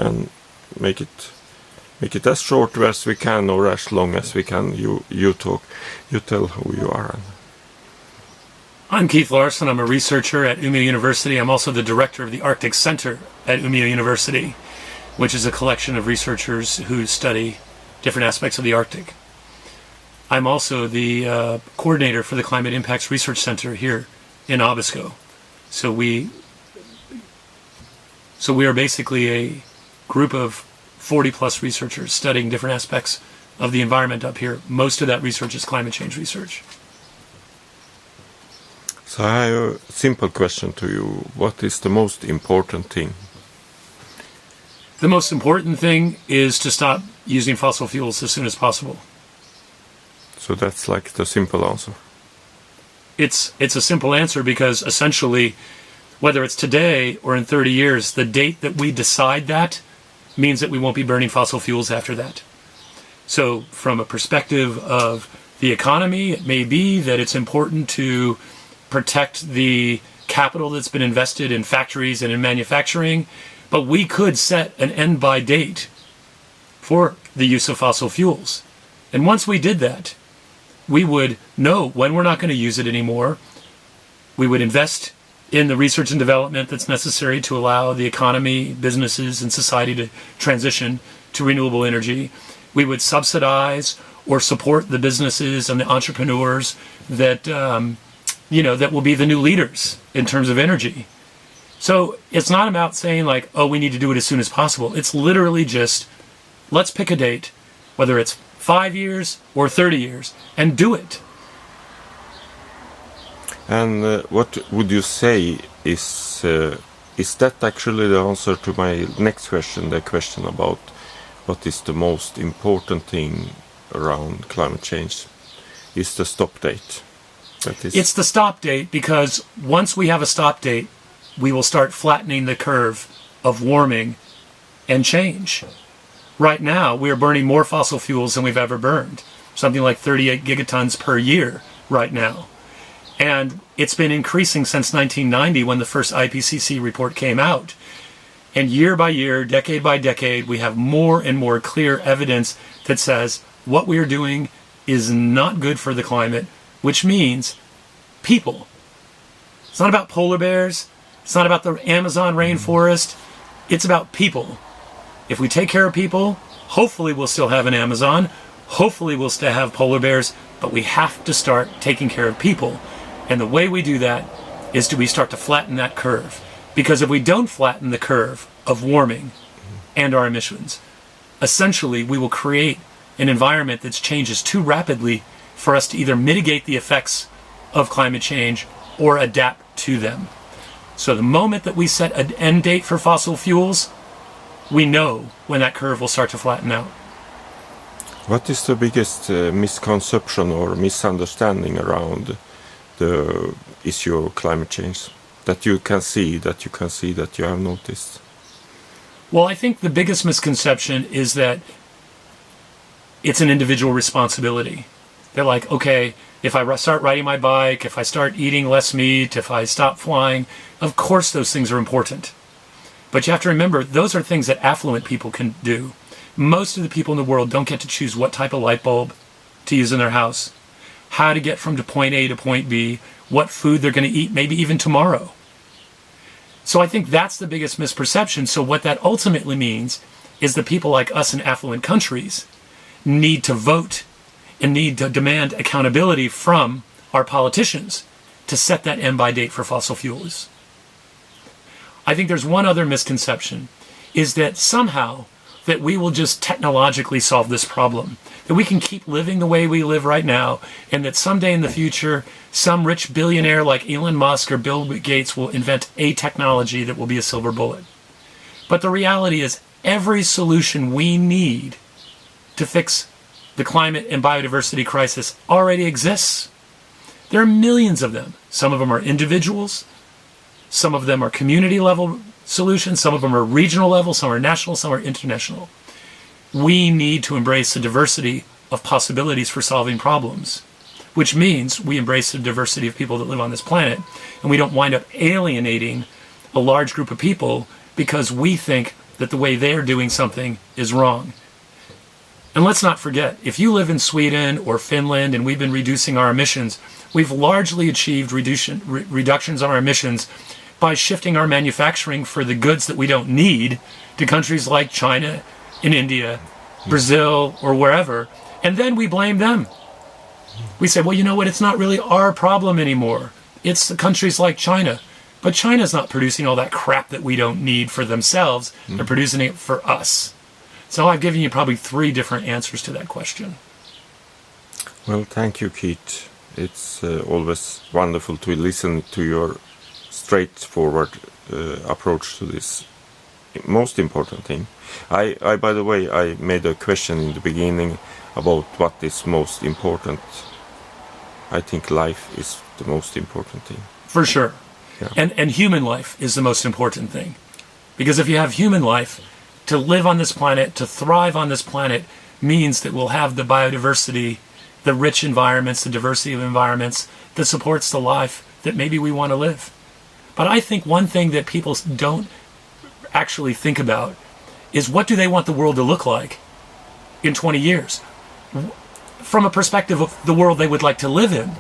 and make it as short as we can or as long as we can. You talk. You tell who you are. I'm Keith Larson. I'm a researcher at Umeå University. I'm also the director of the Arctic Center at Umeå University, which is a collection of researchers who study different aspects of the Arctic. I'm also the coordinator for the Climate Impacts Research Center here in Abisko. So we are basically a group of 40-plus researchers studying different aspects of the environment up here. Most of that research is climate change research. So I have a simple question to you. What is the most important thing? The most important thing is to stop using fossil fuels as soon as possible. So that's like the simple answer. It's a simple answer because essentially, whether it's today or in 30 years, the date that we decide that means that we won't be burning fossil fuels after that. So from a perspective of the economy, it may be that it's important to protect the capital that's been invested in factories and in manufacturing, but we could set an end-by date for the use of fossil fuels. And once we did that, we would know when we're not going to use it anymore. We would invest in the research and development that's necessary to allow the economy, businesses, and society to transition to renewable energy. We would subsidize or support the businesses and the entrepreneurs that that will be the new leaders in terms of energy. So it's not about saying like, oh, we need to do it as soon as possible. It's literally just, let's pick a date, whether it's 5 years or 30 years, and do it. And what would you say is that actually the answer to my next question, the question about what is the most important thing around climate change? Is the stop date. It's the stop date, because once we have a stop date, we will start flattening the curve of warming and change. Right now, we are burning more fossil fuels than we've ever burned, something like 38 gigatons per year right now. And it's been increasing since 1990 when the first IPCC report came out. And year by year, decade by decade, we have more and more clear evidence that says what we are doing is not good for the climate, which means people. It's not about polar bears. It's not about the Amazon rainforest. It's about people. If we take care of people, hopefully we'll still have an Amazon. Hopefully we'll still have polar bears. But we have to start taking care of people. And the way we do that is we start to flatten that curve. Because if we don't flatten the curve of warming and our emissions, essentially we will create an environment that changes too rapidly for us to either mitigate the effects of climate change or adapt to them. So the moment that we set an end date for fossil fuels, we know when that curve will start to flatten out. What is the biggest misconception or misunderstanding around the issue of climate change that you can see, that you have noticed? Well, I think the biggest misconception is that it's an individual responsibility. They're like, okay, if I start riding my bike, if I start eating less meat, if I stop flying, of course those things are important. But you have to remember, those are things that affluent people can do. Most of the people in the world don't get to choose what type of light bulb to use in their house, how to get from point A to point B, what food they're going to eat, maybe even tomorrow. So I think that's the biggest misperception. So what that ultimately means is that people like us in affluent countries need to vote and need to demand accountability from our politicians to set that end-by date for fossil fuels. I think there's one other misconception, is that somehow that we will just technologically solve this problem, that we can keep living the way we live right now, and that someday in the future, some rich billionaire like Elon Musk or Bill Gates will invent a technology that will be a silver bullet. But the reality is, every solution we need to fix the climate and biodiversity crisis already exists. There are millions of them. Some of them are individuals. Some of them are community level solutions. Some of them are regional level. Some are national. Some are international. We need to embrace the diversity of possibilities for solving problems, which means we embrace the diversity of people that live on this planet, and we don't wind up alienating a large group of people because we think that the way they're doing something is wrong. And let's not forget, if you live in Sweden or Finland and we've been reducing our emissions, we've largely achieved reductions on our emissions by shifting our manufacturing for the goods that we don't need to countries like China and India, Brazil, or wherever. And then we blame them. We say, well, you know what? It's not really our problem anymore. It's the countries like China. But China's not producing all that crap that we don't need for themselves. They're producing it for us. So I've given you probably 3 different answers to that question. Well, thank you, Keith. It's always wonderful to listen to your straightforward approach to this most important thing. I, by the way, I made a question in the beginning about what is most important. I think life is the most important thing. For sure. Yeah. And human life is the most important thing. Because if you have human life, to live on this planet, to thrive on this planet, means that we'll have the biodiversity, the rich environments, the diversity of environments that supports the life that maybe we want to live. But I think one thing that people don't actually think about is, what do they want the world to look like in 20 years? From a perspective of the world they would like to live in.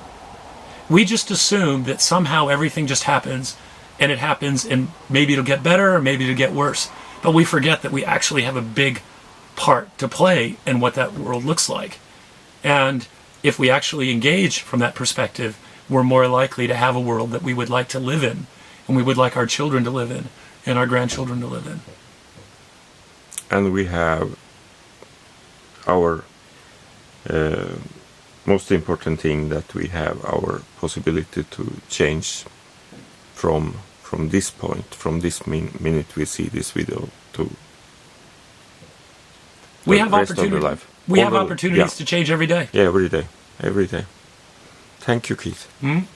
We just assume that somehow everything just happens, and maybe it'll get better or maybe it'll get worse. But we forget that we actually have a big part to play in what that world looks like. And if we actually engage from that perspective, we're more likely to have a world that we would like to live in, and we would like our children to live in, and our grandchildren to live in. And we have our most important thing, that we have our possibility to change from this point, from this minute we see this video, to we have rest of the life. We have opportunities to change every day. Yeah, every day. Thank you, Keith. Mm-hmm.